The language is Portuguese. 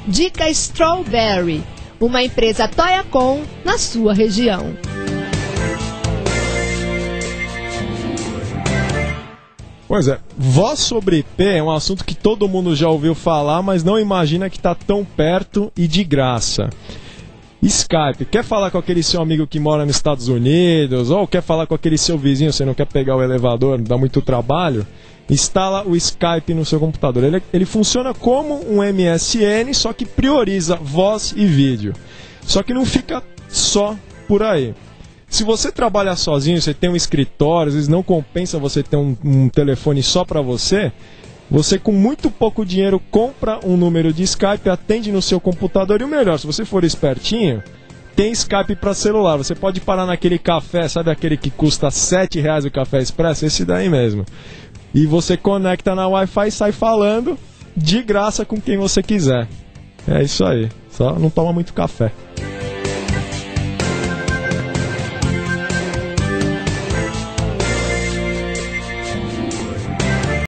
Dica Strawberry, uma empresa Toyacom na sua região. Pois é, voz sobre IP é um assunto que todo mundo já ouviu falar, mas não imagina que está tão perto e de graça. Skype, quer falar com aquele seu amigo que mora nos Estados Unidos, ou quer falar com aquele seu vizinho, você não quer pegar o elevador, dá muito trabalho, instala o Skype no seu computador. Ele funciona como um MSN, só que prioriza voz e vídeo. Só que não fica só por aí. Se você trabalha sozinho, você tem um escritório, às vezes não compensa você ter um telefone só para você, você com muito pouco dinheiro compra um número de Skype, atende no seu computador e o melhor, se você for espertinho, tem Skype para celular. Você pode parar naquele café, sabe aquele que custa R$7 o café expresso? Esse daí mesmo. E você conecta na Wi-Fi e sai falando de graça com quem você quiser. É isso aí, só não toma muito café.